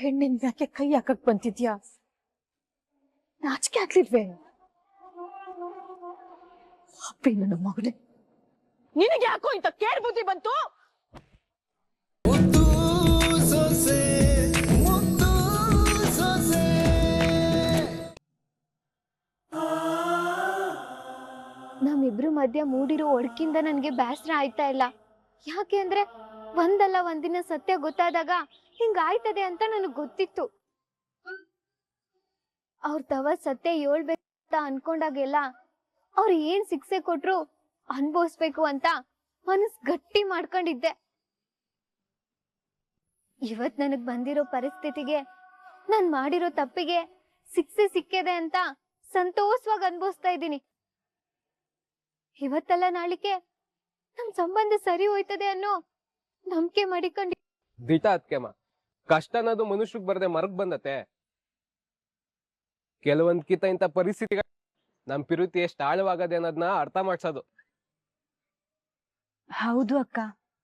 ಹೆಣ್ಣಿನ ಯಾಕೆ ಕೈ ಹಾಕಕ್ ಬಂತಿದ್ಯಾ? ನಾಚಿಕೆ ಆಗ್ಲಿಲ್ವೇ? ಅಪ್ಪಿ ನನ್ನ ಮಗನೇ, ನಿನಗೆ ಯಾಕೋ ಇಂತ ಕೇರ್ ಬುದ್ಧಿ ಬಂತು? ನಮ್ಮಿಬ್ರು ಮಧ್ಯ ಮೂಡಿರೋ ಒಡಕಿಂದ ನನ್ಗೆ ಬೇಸರ ಆಯ್ತಾ ಇಲ್ಲ. ಯಾಕೆ ಅಂದ್ರೆ ಒಂದಲ್ಲ ಒಂದಿನ ಸತ್ಯ ಗೊತ್ತಾದಾಗ ಹಿಂಗಾಯ್ತದೆ ಅಂತ ನನಗ್ ಗೊತ್ತಿತ್ತು. ಅವ್ರ ತವ ಸತ್ಯ ಹೇಳ್ಬೇಕಂತ ಅನ್ಕೊಂಡಾಗೆಲ್ಲ ಅವ್ರು ಏನ್ ಶಿಕ್ಷೆ ಕೊಟ್ರು ಅನ್ಭವಿಸ್ಬೇಕು ಅಂತ ಮನಸ್ ಗಟ್ಟಿ ಮಾಡ್ಕೊಂಡಿದ್ದೆ. ಇವತ್ ನನಗ್ ಬಂದಿರೋ ಪರಿಸ್ಥಿತಿಗೆ ನಾನ್ ಮಾಡಿರೋ ತಪ್ಪಿಗೆ ಶಿಕ್ಷೆ ಸಿಕ್ಕಿದೆ ಅಂತ ಸಂತೋಷವಾಗಿ ಅನ್ಭವಿಸ್ತಾ ಇದ್ದೀನಿ. ಇವತ್ತಲ್ಲ ನಾಳಿಕೆ ನಮ್ ಸಂಬಂಧ ಸರಿ ಹೋಯ್ತದೆ ಅನ್ನೋ ನಂಬಿಕೆ ಮಾಡಿಕೊಂಡಿ. ದಿಟ ಅದ್ಕೆಮ್ಮ, ಕಷ್ಟ ಅನ್ನೋದು ಮನುಷ್ಯಗ್ ಬರದೆ ಮರಗ್ ಬಂದತೆ. ಕೆಲವೊಂದ್ಕಿತ ಇಂತ ಪರಿಸ್ಥಿತಿಗಳು ನಮ್ ಪಿರುತಿ ಎಷ್ಟ್ ಆಳವಾಗದೆ ಅನ್ನೋದನ್ನ ಅರ್ಥ ಮಾಡ್ಸೋದು. ಹೌದು ಅಕ್ಕ,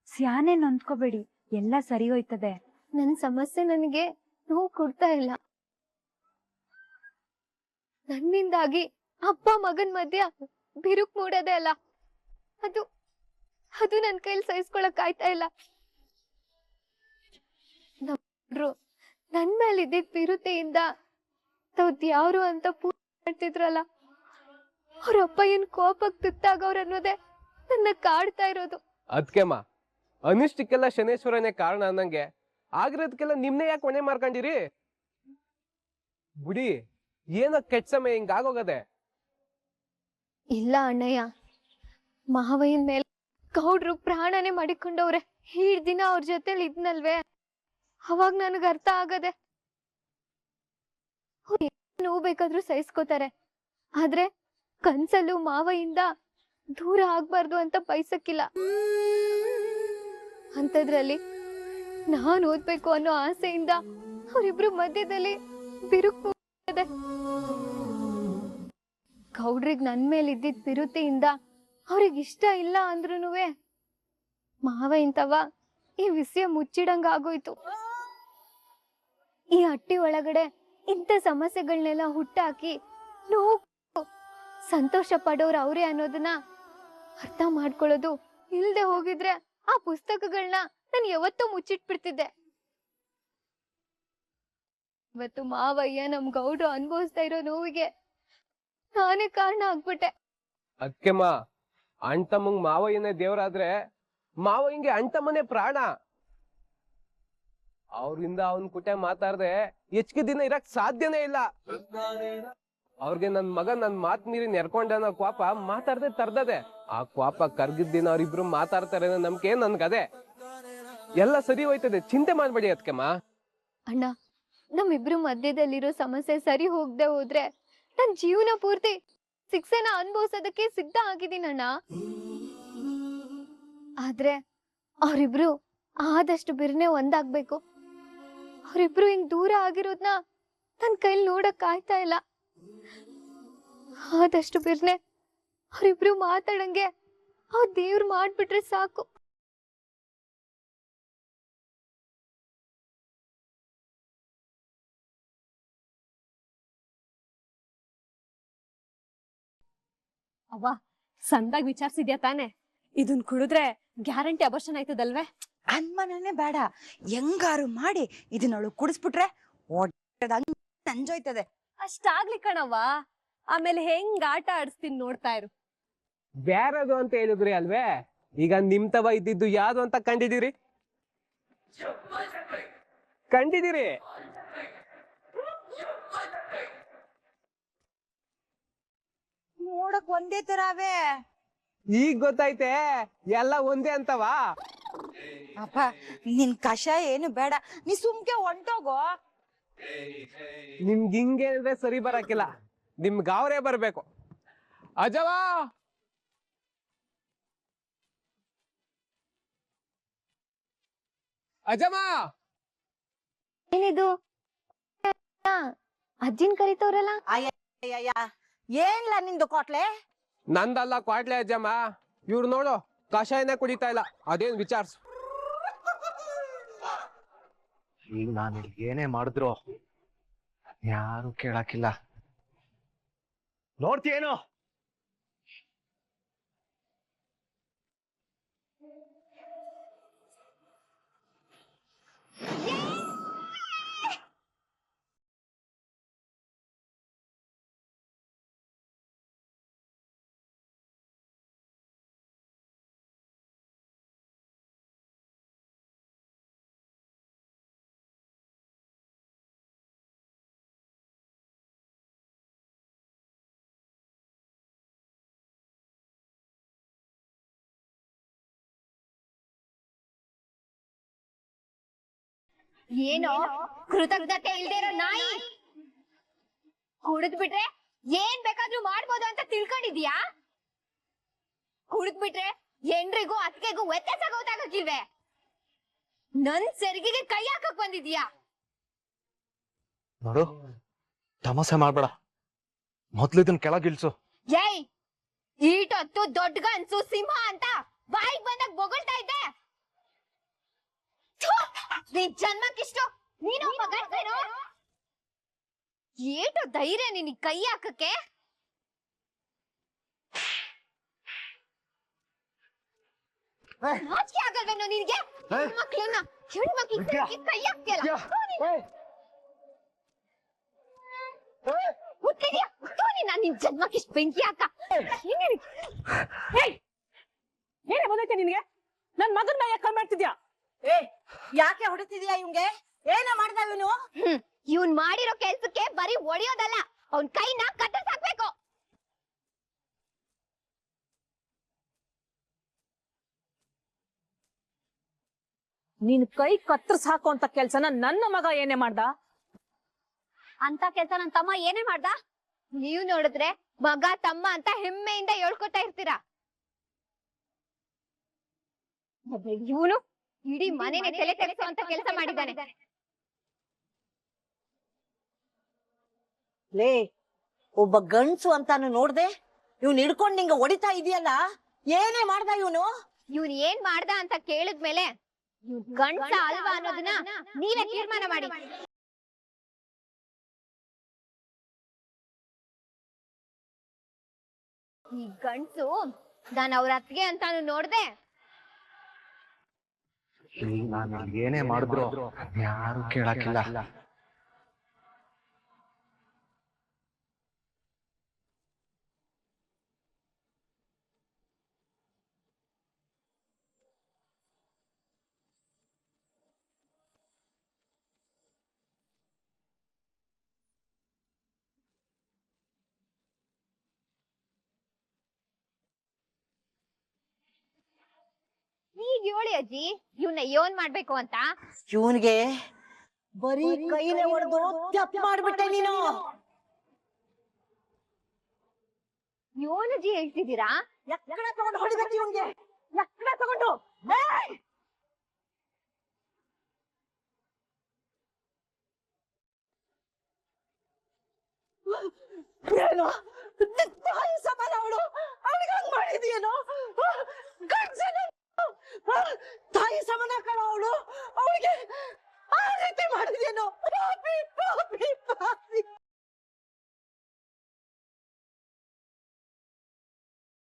ಸ್ಯಾನೆ ನೊಂದ್ಕೋಬೇಡಿ, ಎಲ್ಲ ಸರಿ ಹೋಯ್ತದೆ. ನನ್ ಸಮಸ್ಯೆ ನನಗೆ ನೋವು ಕೊಡ್ತಾ ಇಲ್ಲ. ನನ್ನಿಂದಾಗಿ ಅಪ್ಪ ಮಗನ್ ಮಧ್ಯ ಬಿರುಕು ಮೂಡೋದೇ ಅಲ್ಲ, ಅದು ನನ್ ಕೈಲಿ ಸಹಿಸ್ಕೊಳಕ್ ಆಯ್ತಾ ಇಲ್ಲ. ನನ್ ಮೇಲೆ ಇದ್ದಿದ್ ಪಿರುತೆಯಿಂದ ಯಾರು ಅಂತ ಪೂಜೆ ಮಾಡ್ತಿದ್ರಲ್ಲ, ಅವ್ರ ಅಪ್ಪ ಏನ್ ಕೋಪಕ್ ತುತ್ತಾಗವ್ರ ಅನ್ನೋದೇ ನನ್ನ ಕಾಡ್ತಾ ಇರೋದು. ಅದ್ಕೆಮ್ಮ, ಅನಿಷ್ಟಕ್ಕೆಲ್ಲ ಶನೇಶ್ವರನೇ ಕಾರಣ ಅನ್ನಂಗೆ ಆಗಿರೋದಕ್ಕೆಲ್ಲ ನಿಮ್ನೆ ಯಾಕೆ ಹೊಣೆ ಮಾಡ್ಕೊಂಡಿರಿ? ಬಿಡಿ, ಏನೋ ಕೆಟ್ಟ ಸಮಯ ಹಿಂಗಾಗೋಗದೆ. ಇಲ್ಲ ಅಣ್ಣಯ್ಯ, ಮಾವಯ್ಯನ ಮೇಲೆ ಗೌಡ್ರು ಪ್ರಾಣನೇ ಮಾಡಿಕೊಂಡವ್ರೆ. ಈಡ್ ದಿನ ಅವ್ರ ಜೊತೆಲಿ ಇದ್ನಲ್ವೇ, ಅವಾಗ ನನಗ್ ಅರ್ಥ ಆಗದೆ. ನೋವು ಬೇಕಾದ್ರೂ ಸಹಿಸ್ಕೋತಾರೆ, ಆದ್ರೆ ಕನ್ಸಲ್ಲೂ ಮಾವಯ್ಯಿಂದ ದೂರ ಆಗ್ಬಾರ್ದು ಅಂತ ಬಯಸಕ್ಕಿಲ್ಲ. ಅಂತದ್ರಲ್ಲಿ ನಾನ್ ಓದ್ಬೇಕು ಅನ್ನೋ ಆಸೆಯಿಂದ ಅವರಿಬ್ರು ಮಧ್ಯದಲ್ಲಿ ಬಿರುಕು ಇದೆ. ಗೌಡ್ರಿಗ್ ನನ್ ಮೇಲೆ ಇದ್ದಿದ್ ಪಿರುತಿಯಿಂದ ಅವ್ರಿಗ್ ಇಷ್ಟ ಇಲ್ಲ ಅಂದ್ರೂನುವೆ ಮಾವ ಇಂತವ ಈ ವಿಷಯ ಮುಚ್ಚಿಡಂಗ ಆಗೋಯ್ತು. ಈ ಹಟ್ಟಿ ಒಳಗಡೆ ಇಂಥ ಸಮಸ್ಯೆಗಳನ್ನೆಲ್ಲ ಹುಟ್ಟಾಕಿ ನೋವು ಸಂತೋಷ ಪಡೋರು ಅವ್ರೆ ಅನ್ನೋದನ್ನ ಅರ್ಥ ಮಾಡ್ಕೊಳ್ಳೋದು ಇಲ್ದೆ ಹೋಗಿದ್ರೆ ಆ ಪುಸ್ತಕಗಳನ್ನ ನಾನು ಯಾವತ್ತೂ ಮುಚ್ಚಿಟ್ಬಿಡ್ತಿದ್ದೆ. ಇವತ್ತು ಮಾವಯ್ಯ ನಮ್ ಗೌಡ್ರು ಅನುಭವಿಸ್ತಾ ಇರೋ ನೋವಿಗೆ ನಾನೇ ಕಾರಣ ಆಗ್ಬಿಟ್ಟೆ. ಅದ್ಕೆಮ್ಮ, ಅಣ್ತಮ್ಮಂಗ್ ಮಾವಯ್ಯನೇ ದೇವ್ರಾದ್ರೆ ಮಾವಯ್ಯಂಗೆ ಅಣ್ತಮ್ಮನೇ ಪ್ರಾಣ. ಅವ್ರಿಂದ ಅವನ್ ಕುಟೆ ಮಾತಾಡ್ದೆ ಹೆಚ್ಚಿಗೆ ದಿನ ಇರಕ್ ಸಾಧ್ಯನೇ ಇಲ್ಲ. ಅವ್ರಿಗೆ ನನ್ ಮಗ ನನ್ ಮಾತ್ ಮೀರಿ ನೆರ್ಕೊಂಡ ಕ್ವಾಪ ಮಾತಾಡ್ದೆ ತರ್ದದೆ. ಆ ಕ್ವಾಪ ಕರ್ಗಿದ್ ದಿನ ಅವ್ರಿಬ್ರು ಮಾತಾಡ್ತಾರೆ ಅನ್ನೋ ನಂಬಿಕೆ ನನ್ಗದೆ. ಎಲ್ಲ ಸರಿ ಹೋಯ್ತದೆ, ಚಿಂತೆ ಮಾಡ್ಬೇಡಿ ಅದ್ಕೆಮ್ಮ. ಅಣ್ಣ, ನಮ್ಮಿಬ್ರು ಮಧ್ಯದಲ್ಲಿರೋ ಸಮಸ್ಯೆ ಸರಿ ಹೋಗದೆ ಹೋದ್ರೆ ನನ್ ಜೀವನ ಪೂರ್ತಿ ಶಿಕ್ಷೆನ ಅನುಭವಿಸೋದಕ್ಕೆ ಸಿದ್ಧ ಆಗಿದ್ದೀನಣ್ಣ. ಆದ್ರೆ ಅವ್ರಿಬ್ರು ಆದಷ್ಟು ಬಿರ್ನೆ ಒಂದಾಗ್ಬೇಕು. ಅವ್ರಿಬ್ರು ಹಿಂಗ್ ದೂರ ಆಗಿರೋದ್ನ ನನ್ ಕೈಲಿ ನೋಡಕ್ ಆಯ್ತಾ ಇಲ್ಲ. ಆದಷ್ಟು ಬಿರ್ನೆ ಅವ್ರಿಬ್ರು ಮಾತಾಡಂಗೆ ಅವ್ರ ದೇವ್ರು ಮಾಡ್ಬಿಟ್ರೆ ಸಾಕು. ಅವ್ವ, ಸಂದಾಗ ವಿಚಾರಿಸಿದ್ಯಾ ತಾನೆ? ಇದನ್ ಕುಡಿದ್ರೆ ಗ್ಯಾರಂಟಿ ಅಬರ್ಷನ್ ಆಯ್ತದಲ್ವೇ? ಅನ್ಮನೇ ಬೇಡ, ಹೆಂಗಾರು ಮಾಡಿ ಇದನ್ನೊಳು ಕುಡಿಸ್ಬಿಟ್ರೆ ಸಂಜೋಯ್ತದೆ. ಅಷ್ಟಾಗ್ಲಿ ಕಣವ್ವ, ಆಮೇಲೆ ಹೆಂಗ್ ಆಟ ಆಡಿಸ್ತೀನಿ ನೋಡ್ತಾ ಇರು. ಬ್ಯಾರದು ಅಂತ ಹೇಳಿದ್ರಿ ಅಲ್ವೇ? ಈಗ ನಿಮ್ ತವ ಇದ್ದಿದ್ದು ಯಾವ್ದು ಅಂತ ಕಂಡಿದ್ದೀರಿ? ನೋಡಕ್ ಒಂದೇ ತರವೇ. ಈಗ ಗೊತ್ತೈತೆ ಎಲ್ಲ ಒಂದೇ ಅಂತವಾ? ಅಪ್ಪ, ನಿನ್ ಕಷಾಯ ಏನು ಬೇಡ, ನೀ ಸುಮ್ಕೆ ಹೊಂಟೋಗೋ. ನಿಮ್ಗೆ ಹಿಂಗೆ ಅಂದ್ರೆ ಸರಿ ಬರಕಿಲ್ಲ, ನಿಮ್ಗೆ ಅವರೇ ಬರ್ಬೇಕು. ಅಜವಾ, ಅಜಮ್ಮ, ಏನಿದು? ಅಜ್ಜಿನ್ ಕರಿತವ್ರಲ್ಲ? ಏನ್ಲ ನಿಂದು ಕೋಟ್ಲೆ? ನಂದಲ್ಲ ಕ್ವಾಟ್ಲೆ ಅಜ್ಜಮ್ಮ. ಇವ್ರು ನೋಡು ಕಷಾಯನೇ ಕುಡಿತಾ ಇಲ್ಲ, ಅದೇನ್ ವಿಚಾರ್ಸು. ಈಗ ನಾನು ಇಲ್ಲಿ ಏನೇ ಮಾಡಿದ್ರು ಯಾರು ಕೇಳಾಕಿಲ್ಲ. ನೋಡ್ತೀಯೇನೋ? ಏನೋ ಕೃತಜ್ಞತೆ ಇಲ್ದೇ ಇರೋ ನಾಯಿ, ಕುಡಿದ್ ಬಿಟ್ರೆ ಏನ್ ಬೇಕಾದ್ರೂ ಮಾಡ್ಬೋದು ಅಂತ ತಿಳ್ಕೊಂಡಿದ್ಯಾ? ಕುಡಿದ್ ಬಿಟ್ರೆ ಎನ್ರಿಗೂ ಅತ್ತಿಗೆಗೂ ವ್ಯತ್ಯಾಸ ಗೊತ್ತಾಗಕ್ಕಿಲ್ವೇ? ನನ್ ಸೆರಿಗೆಗೆ ಕೈ ಹಾಕಕ್ ಬಂದಿದ್ಯಾ? ನೋಡು, ತಮಾಷೆ ಮಾಡ್ಬೇಡ. ಮೊದ್ಲು ಇದನ್ ಕೆಳಗಿಳ್ಸು. ಏಯ್, ಈಟೊತ್ತು ದೊಡ್ಡ ಗನ್ಸು ಸಿಂಹ ಅಂತ ಬಾಯಿಗೆ ಬಂದಾಗ ಬೊಗಳ್ತಾ ಇದ್ದೆ. ಥು, ನಿನ್ ಜನ್ಮಕ್ಕಿಷ್ಟು ನೀನು ಒಬ್ಬ ಗಂಡಸೇನೋ? ಏಟು ಧೈರ್ಯ ನಿನಗೆ ಕೈ ಹಾಕಕ್ಕೆ? ನಾಚಿಕೆ ಆಗಲ್ವೇನೋ ನಿನ್ಗೆ? ಮಕ್ಳನ್ನ ಹೆಣ್ಮಕ್ಳಿಗೆ ಕೈ ಹಾಕ್ತಿಯಲ್ಲ, ಹುಟ್ಟಿದ್ಯಾ? ನಿನ್ ಜನ್ಮಕ್ಕಿಷ್ಟು ಬೆಂಕಿ ಹಾಕ. ಏನೇ ಬಂದೈತೆ ನಿನ್ಗೆ? ನನ್ ಮಗನ್ ಯಾಕೆ ಕಲ್ ಮಾಡ್ತಿದ್ಯಾ? ಯಾಕೆ ಹೊಡಿತಿದ್ಯಾ ಇವ್ಗೆ? ಏನ ಮಾಡ್ದ ಇವನು? ಇವ್ನ್ ಮಾಡಿರೋ ಕೆಲ್ಸಕ್ಕೆ ಬರೀ ಒಡೆಯೋದಲ್ಲ, ಅವ್ನ್ ಕೈನ ಕತ್ತರಿಸಾಕ್ಬೇಕು. ನೀನ್ ಕೈ ಕತ್ತರ್ಸ್ ಹಾಕೋ ಅಂತ ಕೆಲ್ಸನ ನನ್ನ ಮಗ ಏನೇ ಮಾಡ್ದ? ಅಂತ ಕೆಲ್ಸ ನನ್ ತಮ್ಮ ಏನೇ ಮಾಡ್ದ? ನೀವ್ ನೋಡಿದ್ರೆ ಮಗ ತಮ್ಮ ಅಂತ ಹೆಮ್ಮೆಯಿಂದ ಹೇಳ್ಕೊತಾ ಇರ್ತೀರಾ. ಇವನು ಇಡೀ ಮನೆನೇ ತಲೆ ಕೆಡಿಸೋ ಅಂತ ಕೆಲಸ ಮಾಡಿದ್ದಾನೆ. ಲೇ, ಒಬ್ಬ ಗಂಡ್ಸು ಅಂತಾನು ನೋಡ್ದೆ ಇವ್ನ್ ಹಿಡ್ಕೊಂಡ್ ನಿಂಗ ಹೊಡಿತಾ ಇದೆಯಲ್ಲ, ಏನೇ ಮಾಡ್ದ ಇವನು? ಇವ್ನ್ ಏನ್ ಮಾಡ್ದ ಅಂತ ಕೇಳಿದ್ಮೇಲೆ ಗಂಡ್ಸ ಅಲ್ವಾ ಅನ್ನೋದನ್ನ ನೀವೇ ತೀರ್ಮಾನ ಮಾಡಿ. ಈ ಗಂಡ್ಸು ನಾನು ಅವ್ರ ಅತ್ತಿಗೆ ಅಂತಾನು ನೋಡ್ದೆ. ಈಗ ನಾನು ಇಲ್ಲಿ ಏನೇ ಮಾಡಿದ್ರು ಯಾರು ಕೇಳಾಕಿಲ್ಲ. ಈಗ ಹೇಳಿ ಅಜ್ಜಿ, ಇವ್ನ ಯೋನ್ ಮಾಡ್ಬೇಕು ಅಂತ. ಇವನ್ಗೆ ಬರೀ ಕೈಲೇ ಹೊಡೆದು ತಪ್ಪು ಮಾಡ್ಬಿಟ್ಟೆ ನೀನು. ಯೋನ್ ಅಜ್ಜಿ ಹೇಳ್ತಿದ್ದೀರಾ? ಎಕ್ಕಡ ತಗೊಂಡು ಹೊಡಿಬೇಕು ಇವನ್ಗೆ, ಎಕ್ಕಡ ತಗೊಂಡು. ಏನು ತಾಯಿ ಸಮಾನ ಅವಳು, ಅವಳಿಗೆ ಹಂಗ್ ಮಾಡಿದ್ಯೇನೋ? ತಾಯಿ ಸಮಾನ ಕಣ ಅವಳು, ಅವಳಿಗೆ ಆ ರೀತಿ ಮಾಡಿದ್ಯೇನೋ? ಪಾಪಿ ಪಾಪಿ ಪಾಪಿ.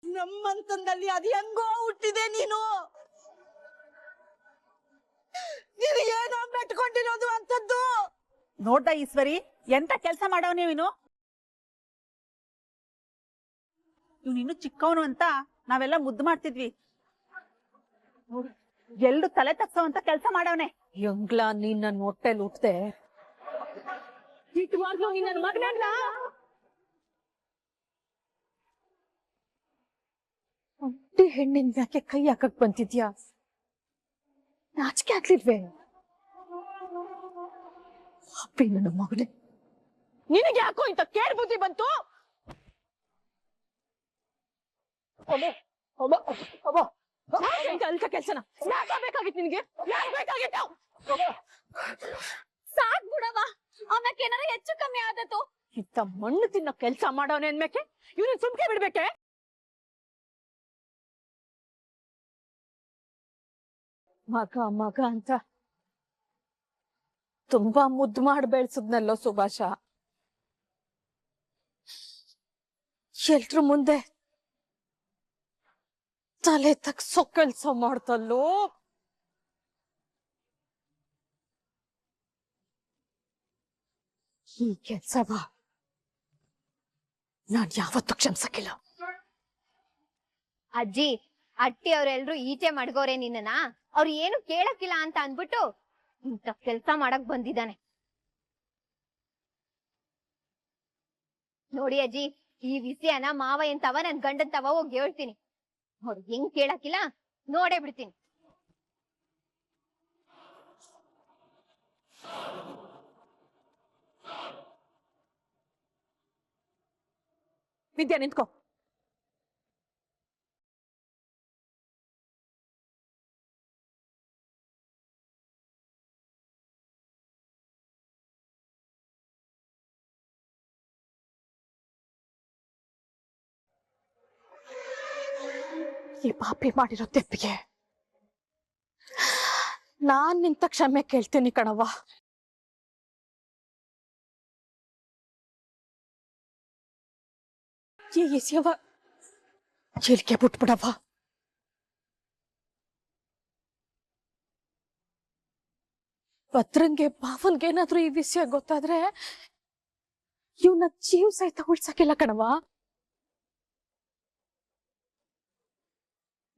ನಮ್ಮಂತಂದಲ್ಲಿ ಅದು ಹೆಂಗೋ ಹುಟ್ಟಿದೆ ನೀನು. ನಿನಗೇನೋ ಮೆಟ್ಕೊಂಡಿರೋದು ಅಂತದ್ದು. ನೋಡ್ದ ಈಶ್ವರಿ, ಎಂತ ಕೆಲ್ಸ ಮಾಡವ್ ನೀವಿನು? ಇವ್ನಿನ್ನು ಚಿಕ್ಕವನು ಅಂತ ನಾವೆಲ್ಲ ಮುದ್ದು ಮಾಡ್ತಿದ್ವಿ. ಎಲ್ರು ತಲೆ ತಗ್ಸೋವಂತ ಕೆಲ್ಸ ಮಾಡವನೆ. ಹೆಂಗ್ಲ ನೀನ್ ನನ್ ಹೊಟ್ಟೆಲ್ ಹುಟ್ಟದೆ, ನಿಜವಾಗ್ಲೂ ನೀನ್ ನನ್ ಮಗನಲ್ಲ. ಒಂಟಿ ಹೆಣ್ಣಿನ ಯಾಕೆ ಕೈ ಹಾಕಕ್ ಬಂತಿದ್ಯಾ? ನಾಚಿಕೆ ಆಗ್ಲಿಲ್ವೇ? ಅಪ್ಪಿ ನನ್ನ ಮಗನೇ, ನಿನಗೆ ಯಾಕೋ ಇಂತ ಕೇಳ್ ಬುದ್ಧಿ ಬಂತು? ಕೆಲ್ಸನ ಬೇಕಾಗಿತ್ತು ನಿನ್ಗೆ? ಬೇಕಾಗಿತ್ತು? ಸಾಕ್ ಬಿಡವ, ಅವನಕ್ಕೆ ಏನಾರ ಹೆಚ್ಚು ಕಮ್ಮಿ ಆದತ್ತು. ಇಂತ ಮಣ್ಣು ತಿನ್ನೋ ಕೆಲ್ಸ ಮಾಡೋನೆ ಅನ್ಬೇಕೆ ಇವ್ನ ಸುಮ್ಕೆ ಬಿಡ್ಬೇಕೆ? ಮಗ ಮಗ ಅಂತ ತುಂಬಾ ಮುದ್ದು ಮಾಡಿ ಬೆಳ್ಸದ್ನಲ್ಲೋ ಸುಭಾಷ. ಎಲ್ರ ಮುಂದೆ ತಲೆ ತಗ್ಸೋ ಕೆಲ್ಸ ಮಾಡ್ತಲ್ಲೋ. ಈ ಕೆಲ್ಸವ ನಾನ್ ಯಾವತ್ತೂ ಕ್ಷಮಿಸಕ್ಕಿಲ್ಲ. ಅಜ್ಜಿ, ಅಟ್ಟಿ ಅವ್ರೆಲ್ರು ಈಚೆ ಮಡ್ಗೋರೆ ನಿನ್ನ. ಅವ್ರು ಏನು ಕೇಳಕ್ಕಿಲ್ಲ ಅಂತ ಅಂದ್ಬಿಟ್ಟು ಇಂಥ ಕೆಲ್ಸ ಮಾಡಕ್ ಬಂದಿದ್ದಾನೆ ನೋಡಿ. ಅಜ್ಜಿ, ಈ ವಿಷಯನ ಮಾವ ಎಂತವ ನನ್ ಗಂಡಂತವ ಹೋಗಿ ಹೇಳ್ತೀನಿ. ಅವ್ರು ಹೆಂಗ್ ಕೇಳಕ್ಕಿಲ್ಲ ನೋಡೇ ಬಿಡ್ತೀನಿ. ವಿದ್ಯಾ ನಿಂತ್ಕೋ. ಈ ಪಾಪಿ ಮಾಡಿರೋ ತೆಪ್ಪಿಗೆ ನಾನ್ ನಿಂತ ಕ್ಷಮೆ ಕೇಳ್ತೀನಿ ಕಣವ್ವ. ಈ ವಿಷಯವ ಜೈಲ್ಗೆ ಬಿಟ್ಬಿಡವ್ವ. ಭದ್ರಂಗೆ ಭಾವನ್ಗೇನಾದ್ರೂ ಈ ವಿಷಯ ಗೊತ್ತಾದ್ರೆ ಇವನ ಜೀವ ಸಹಿತ ಉಳ್ಸಕ್ಕಿಲ್ಲ ಕಣವ್ವ.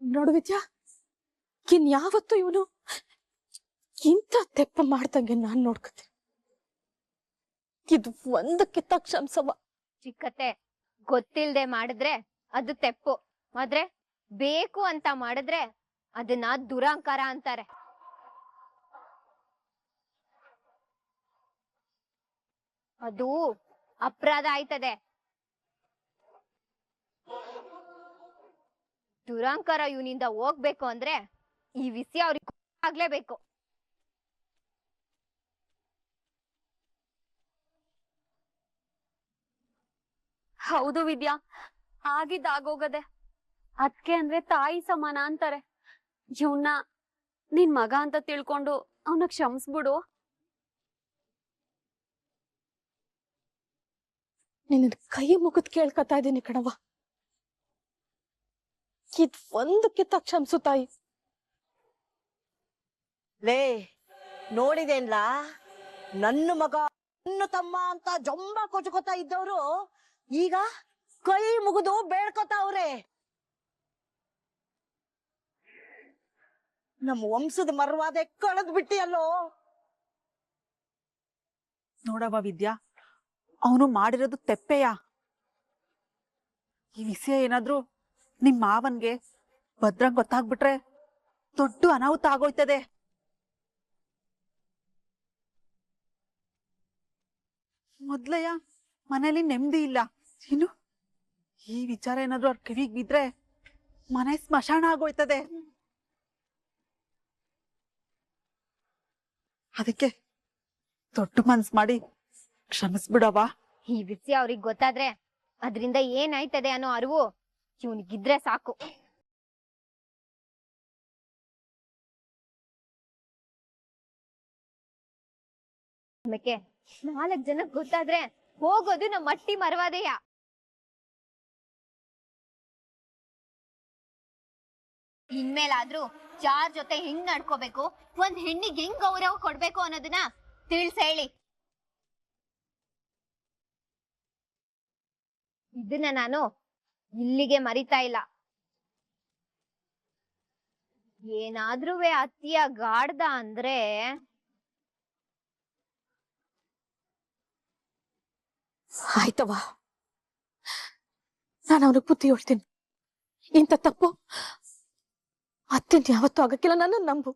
ನೋಡು ವಿದ್ಯಾ, ಯಾವತ್ತು ಇವನು ಇಂಥ ತೆಪ್ಪ ಮಾಡ್ದಂಗೆ ನಾನ್ ನೋಡ್ಕೊತೀನಿ. ಇದು ಒಂದಕ್ಕಿಂತ ಕ್ಷಮಿಸವ. ಚಿಕ್ಕತ್ತೆ, ಗೊತ್ತಿಲ್ದೆ ಮಾಡಿದ್ರೆ ಅದು ತೆಪ್ಪು, ಆದ್ರೆ ಬೇಕು ಅಂತ ಮಾಡಿದ್ರೆ ಅದನ್ನ ದುರಹಂಕಾರ ಅಂತಾರೆ. ಅದು ಅಪರಾಧ ಆಯ್ತದೆ. ದುರಹಂಕಾರ ಇವನಿಂದ ಹೋಗ್ಬೇಕು ಅಂದ್ರೆ ಈ ವಿಷಯ ಅವ್ರಿಗೆ ಆಗ್ಲೇಬೇಕು. ಹೌದು ವಿದ್ಯಾ, ಆಗಿದ್ದಾಗೋಗದೆ. ಅದ್ಕೆ ಅಂದ್ರೆ ತಾಯಿ ಸಮಾನ ಅಂತಾರೆ. ಇವ್ನ ನಿನ್ ಮಗ ಅಂತ ತಿಳ್ಕೊಂಡು ಅವನ ಕ್ಷಮಿಸ್ಬಿಡು. ನಿನ್ನ ಕೈ ಮುಗಿದ್ ಕೇಳ್ಕೊತಾ ಇದ್ದೀನಿ ಕಣವ್ವ. ಇದ್ ಒಂದಕ್ಕಿಂತ ಕ್ಷಮಿಸು ತಾಯಿ. ಲೇ, ನೋಡಿದೇನ್ಲಾ, ನನ್ನ ಮಗ ನನ್ನ ತಮ್ಮ ಅಂತ ಜೊಂಬ ಕೊಚ್ಕೋತಾ ಇದ್ದವ್ರು ಈಗ ಕೈ ಮುಗಿದು ಬೇಡ್ಕೊತಾವ್ರೆ. ನಮ್ಮ ವಂಶದ ಮರ್ವಾದೆ ಕಳೆದ್ ಬಿಟ್ಟಿಯಲ್ಲೋ. ನೋಡವ ವಿದ್ಯಾ, ಅವನು ಮಾಡಿರೋದು ತೆಪ್ಪೆಯ. ಈ ವಿಷಯ ಏನಾದ್ರು ನಿಮ್ ಮಾವನ್ಗೆ ಭದ್ರಂಗ್ ಗೊತ್ತಾಗ್ಬಿಟ್ರೆ ದೊಡ್ಡ ಅನಾಹುತ ಆಗೋಯ್ತದೆ. ಮೊದ್ಲಯ್ಯ ಮನೇಲಿ ನೆಮ್ಮದಿ ಇಲ್ಲ, ಇನ್ನು ಈ ವಿಚಾರ ಏನಾದ್ರು ಅವ್ರ ಕಿವಿಗ್ ಬಿದ್ರೆ ಮನೆ ಸ್ಮಶಾನ ಆಗೋಯ್ತದೆ. ಅದಕ್ಕೆ ದೊಡ್ಡ ಮನ್ಸ್ ಮಾಡಿ ಕ್ಷಮಿಸ್ಬಿಡವ. ಈ ವಿಷಯ ಅವ್ರಿಗೆ ಗೊತ್ತಾದ್ರೆ ಅದ್ರಿಂದ ಏನಾಯ್ತದೆ ಅನ್ನೋ ಅರಿವು ಇವನಿಗಿದ್ರೆ ಸಾಕು. ಆಮೇಲೆ 4 ಜನಕ್ಕೆ ಗೊತ್ತಾದ್ರೆ ಹೋಗೋದು ನಮ್ಮ ಮಟ್ಟಿ ಮರವಾದೆಯ. ಇನ್ಮೇಲಾದ್ರೂ ಯಾರ್ ಜೊತೆ ಹೆಂಗ್ ನಡ್ಕೋಬೇಕು, ಒಂದ್ ಹೆಣ್ಣಿಗೆ ಹೆಂಗ್ ಗೌರವ ಕೊಡ್ಬೇಕು ಅನ್ನೋದನ್ನ ತಿಳಿಸ್ ಹೇಳಿ. ಇದನ್ನ ನಾನು ಇಲ್ಲಿಗೆ ಮರಿತಾ ಇಲ್ಲ. ಏನಾದ್ರೂ ಅತ್ತಿಯ ಗಾಡ್ದ ಅಂದ್ರೆ ಆಯ್ತವ, ನಾನು ಅವನಿಗೆ ಬುದ್ಧಿ ಹೇಳ್ತೀನಿ. ಇಂಥ ತಪ್ಪು ಅತ್ತೆನ್ ಯಾವತ್ತೂ ಆಗಕ್ಕಿಲ್ಲ, ನನ್ನ ನಂಬು.